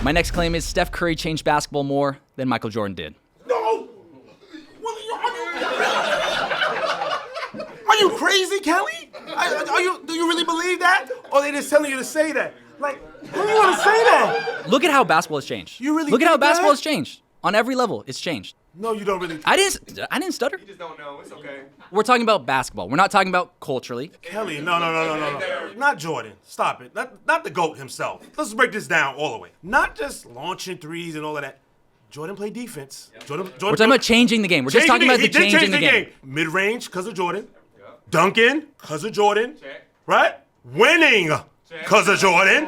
My next claim is Steph Curry changed basketball more than Michael Jordan did. No! Are you crazy, Kelly? Do you really believe that? Or they just telling you to say that? Like, how do you want to say that? Look at how basketball has changed. You really Look at how think that? basketball has changed. On every level, it's changed. No, you don't really. I didn't stutter. You just don't know. It's okay. We're talking about basketball. We're not talking about culturally. Kelly, no. Not Jordan. Stop it. Not the GOAT himself. Let's break this down all the way. Not just launching threes and all of that. Jordan played defense. Jordan We're talking about changing the game. We're just talking about the changing the game. Mid-range, because of Jordan. Dunking, because of Jordan. Right? Winning, because of Jordan.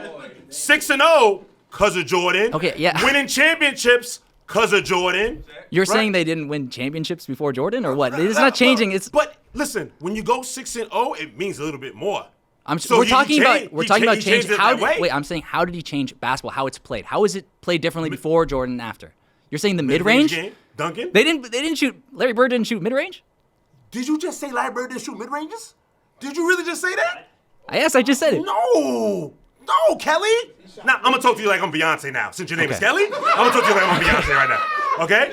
6-0, because of Jordan. Okay, yeah. Winning championships, because of Jordan. You're Right? saying they didn't win championships before Jordan, or what? It's not changing. It's. But listen, when you go 6-0, it means a little bit more. We're talking about he change. changed it How that way. wait, I'm saying how did he change basketball? How it's played? How is it played differently before Jordan and after? You're saying the mid-range? game, Duncan. They didn't shoot. Larry Bird didn't shoot mid-range. Did you just say Larry Bird didn't shoot mid-ranges? Did you really just say that? Yes, I just said it. No, Kelly. Now I'm gonna talk to you like I'm Beyonce now. Since your name is Okay. Kelly, I'm gonna talk to you like I'm Beyonce right now. Okay?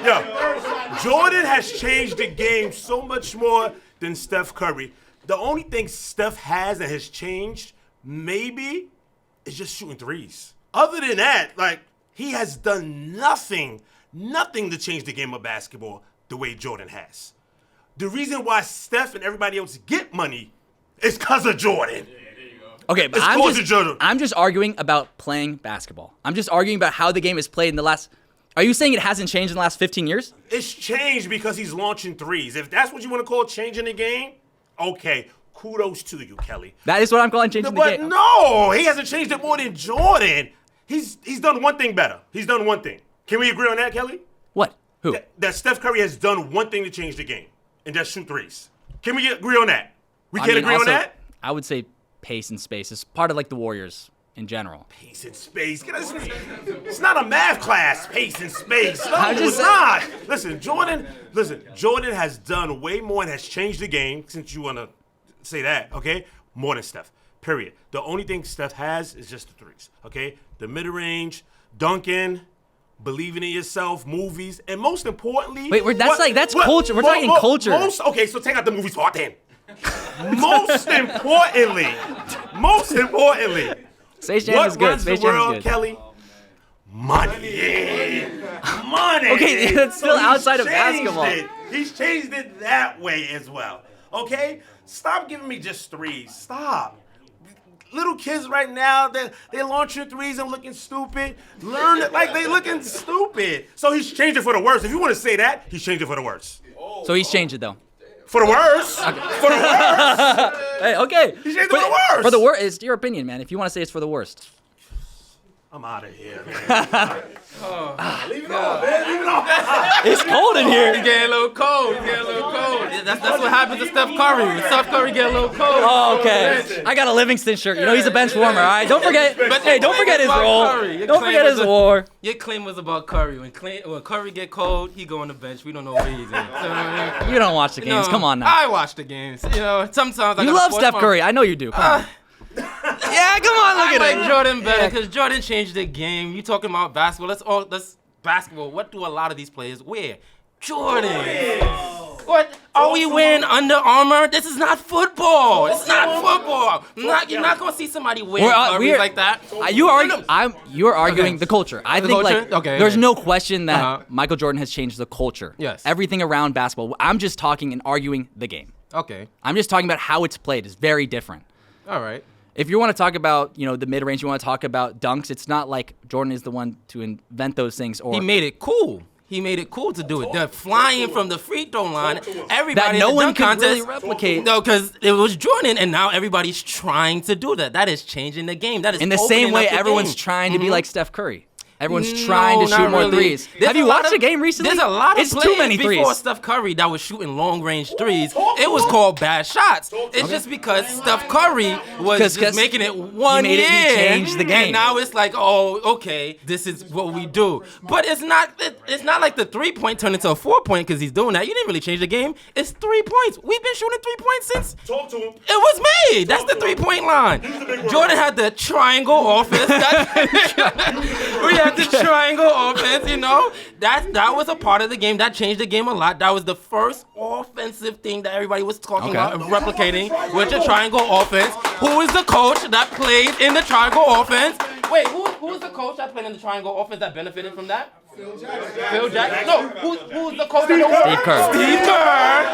Yo, Jordan has changed the game so much more than Steph Curry. The only thing Steph has that has changed, maybe, is just shooting threes. Other than that, like, he has done nothing to change the game of basketball the way Jordan has. The reason why Steph and everybody else get money is because of Jordan. Okay, but It's I'm just arguing about playing basketball. I'm just arguing about how the game is played in the last. Are you saying it hasn't changed in the last 15 years? It's changed because he's launching threes. If that's what you want to call changing the game, okay, kudos to you, Kelly. That is what I'm calling changing the But game. no, he hasn't changed it more than Jordan. He's done one thing better. He's done one thing. Can we agree on that, Kelly? What? Who? That Steph Curry has done one thing to change the game, and that's shoot threes. Can we agree on that? We can't agree on that? I would say pace and space is part of like the Warriors in general. Pace and space. It's not a math class, pace and space. No, I'm just it's not. Listen, Jordan has done way more and has changed the game, since you want to say that, okay? More than Steph, period. The only thing Steph has is just the threes, okay? The mid-range, dunking, believing in yourself, movies, and most importantly... Wait, that's culture. We're talking culture. Okay, so take out the movies part then. Most importantly, Space Jam what is good. runs Space the Jam world, is good. Kelly? Money. Money. Okay, that's still he's outside of changed basketball. it. He's changed it that way as well. Okay? Stop giving me just threes. Stop. Little kids right now, they launching threes and looking stupid. Learn it like they looking stupid. So he's changed it for the worse. If you want to say that, he's changed it for the worse. So he's changed it though. For the worse. For the worse. Hey, okay. He's changed it for the worse. For the worst, it's your opinion, man. If you want to say it's for the worst. I'm out of here, man. Leave it on, man. Leave it on. It's cold in here. He's getting a little cold. That's what happens to Steph Curry. When Steph Curry get a little cold. Oh, okay. I got a Livingston shirt. You know he's a bench warmer. All right. Don't forget. Hey, don't forget his role. Don't forget his war. Your claim was about Curry. When Curry get cold, he go on the bench. We don't know where he's at. You don't watch the games. Come on now. I watch the games. You know, sometimes I You gotta love force Steph my- Curry. I know you do. Come on. Yeah, come on. Look I at like it. Jordan better because Jordan changed the game. You talking about basketball? Let's basketball. What do a lot of these players wear? Jordan. What? Are we wearing Under Armour? This is not football. It's not football. You're not gonna see somebody wearing Currys like that. You're arguing the culture. I The think culture? like Okay, there's okay. no question that Uh-huh. Michael Jordan has changed the culture. Yes. Everything around basketball. I'm just talking and arguing the game. Okay. I'm just talking about how it's played. It's very different. All right. If you want to talk about, the mid-range, you want to talk about dunks, it's not like Jordan is the one to invent those things. Or He made it cool. He made it cool to do it. They're flying from the free throw line. Everybody that in no the one dunk could contest, really replicate. No, because it was Jordan, and now everybody's trying to do that. That is changing the game. That is in the opening same way up the everyone's game. trying to be like Steph Curry. Everyone's trying to shoot not more really. threes. There's Have you a lot watched of- the game recently? There's a lot of It's plays too many before threes. Steph Curry that was shooting long-range threes. It was called bad shots. It's just because Steph Curry was 'Cause just making it one he year. changed the game. And now it's like, oh, okay, this is what we do. But it's not like the 3-point turned into a 4-point because he's doing that. You didn't really change the game. It's 3 points. We've been shooting 3 points since Talk to him. it was made. That's the 3-point line. Jordan had the triangle offense. We had the triangle offense, you know. That was a part of the game. That changed the game a lot. That was the first offensive thing that everybody was talking about and replicating with the triangle offense. Who is the coach that played in the triangle offense? Wait, who was the coach that played in the triangle offense that benefited from that? Phil Jackson? No, who's the coach? Steve Kerr. Steve Kerr.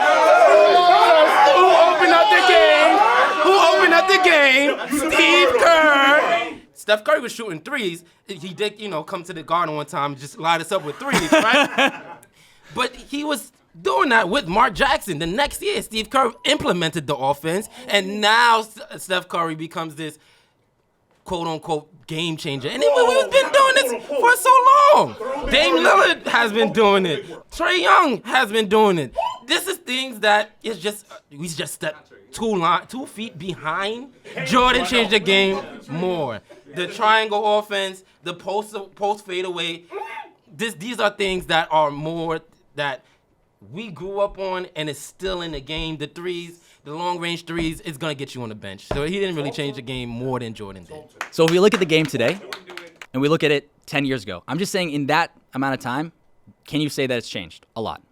Who opened up the game? Who opened up the game? Steve Kerr. Steph Curry was shooting threes. He did, come to the Garden one time and just light us up with threes, right? But he was doing that with Mark Jackson. The next year, Steve Kerr implemented the offense, and now Steph Curry becomes this quote-unquote game changer. And we've been doing this for so long. Dame Lillard has been doing it. Trae Young has been doing it. This is things that is just we just stepped 2 feet behind. Jordan changed the game more. The triangle offense, the post fadeaway. These are things that are more that we grew up on, and it's still in the game. The threes, the long-range threes, is gonna get you on the bench. So he didn't really change the game more than Jordan did. So if we look at the game today, and we look at it 10 years ago, I'm just saying in that amount of time, can you say that it's changed a lot?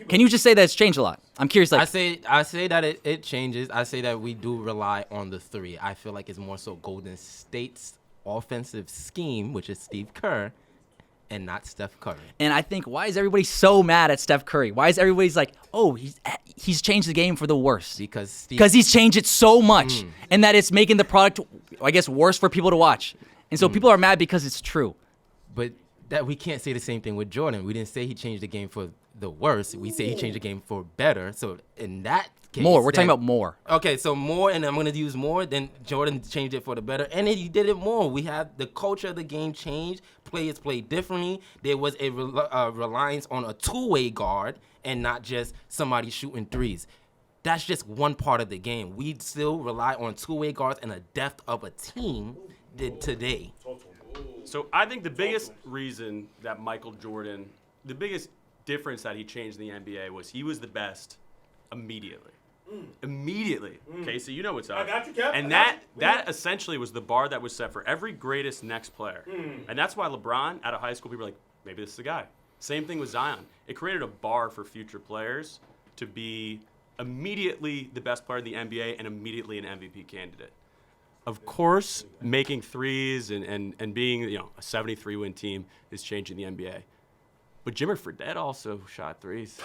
Can you just say that it's changed a lot? I'm curious. I say that it changes. I say that we do rely on the three. I feel like it's more so Golden State's offensive scheme, which is Steve Kerr, and not Steph Curry. And I think, why is everybody so mad at Steph Curry? Why is everybody's like, oh, he's changed the game for the worse? Because he's changed it so much, and that it's making the product, I guess, worse for people to watch. And so people are mad because it's true. But that we can't say the same thing with Jordan. We didn't say he changed the game for the worse. We say he changed the game for better. So in that case, More. We're talking about more. Okay, so more, and I'm going to use more, then Jordan changed it for the better, and then he did it more. We have the culture of the game changed. Players played differently. There was a reliance on a two-way guard and not just somebody shooting threes. That's just one part of the game. We still rely on two-way guards and a depth of a team did today. So I think the biggest reason that Michael Jordan, the biggest difference that he changed in the NBA was he was the best immediately. Immediately. Okay, so you know what's up. I got you, Kev. And that essentially was the bar that was set for every greatest next player. And that's why LeBron, out of high school, people were like, maybe this is the guy. Same thing with Zion. It created a bar for future players to be immediately the best player in the NBA and immediately an MVP candidate. Of course, making threes and being a 73-win team is changing the NBA. But Jimmer Fredette also shot threes.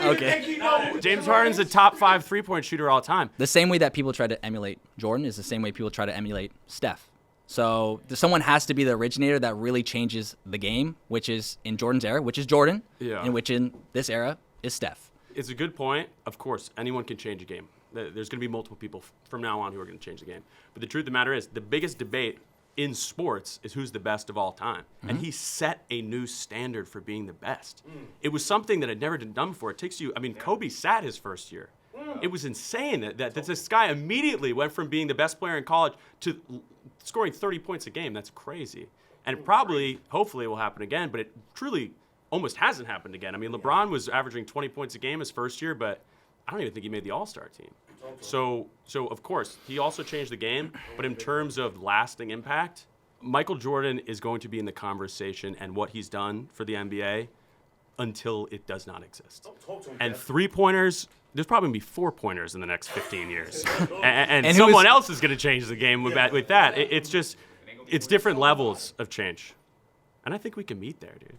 Okay. James Harden's a top 5 3-point shooter all time. The same way that people try to emulate Jordan is the same way people try to emulate Steph. So someone has to be the originator that really changes the game, which is in Jordan's era, which is Jordan, and which in this era is Steph. It's a good point. Of course, anyone can change a game. There's going to be multiple people from now on who are going to change the game. But the truth of the matter is, the biggest debate in sports is who's the best of all time. And he set a new standard for being the best. It was something that had never been done before. It takes you, Kobe sat his first year. It was insane that this guy immediately went from being the best player in college to scoring 30 points a game. That's crazy. And it probably, hopefully, will happen again, but it truly almost hasn't happened again. LeBron was averaging 20 points a game his first year, but I don't even think he made the All-Star team. So of course, he also changed the game, but in terms of lasting impact, Michael Jordan is going to be in the conversation and what he's done for the NBA until it does not exist. And 3-pointers, there's probably going to be 4-pointers in the next 15 years. and someone else is going to change the game with that. It's different levels of change. And I think we can meet there, dude.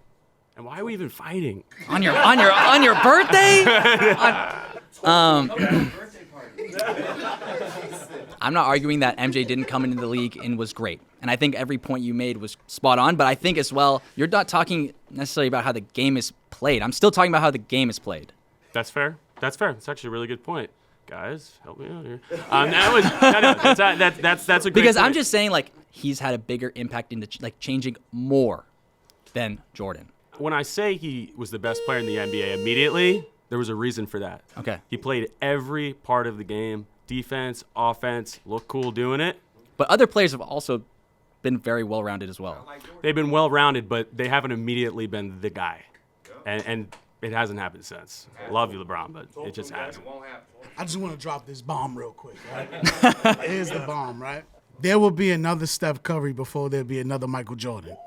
And why are we even fighting? On your birthday? I'm not arguing that MJ didn't come into the league and was great. And I think every point you made was spot on. But I think as well, you're not talking necessarily about how the game is played. I'm still talking about how the game is played. That's fair. That's actually a really good point. Guys, help me out here. That's a great Because point. I'm just saying, like, he's had a bigger impact into changing more than Jordan. When I say he was the best player in the NBA immediately, there was a reason for that. Okay. He played every part of the game, defense, offense, looked cool doing it. But other players have also been very well-rounded as well. They've been well-rounded, but they haven't immediately been the guy. And it hasn't happened since. Love you, LeBron, but it just hasn't. I just want to drop this bomb real quick, right? Here's the bomb, right? There will be another Steph Curry before there'll be another Michael Jordan.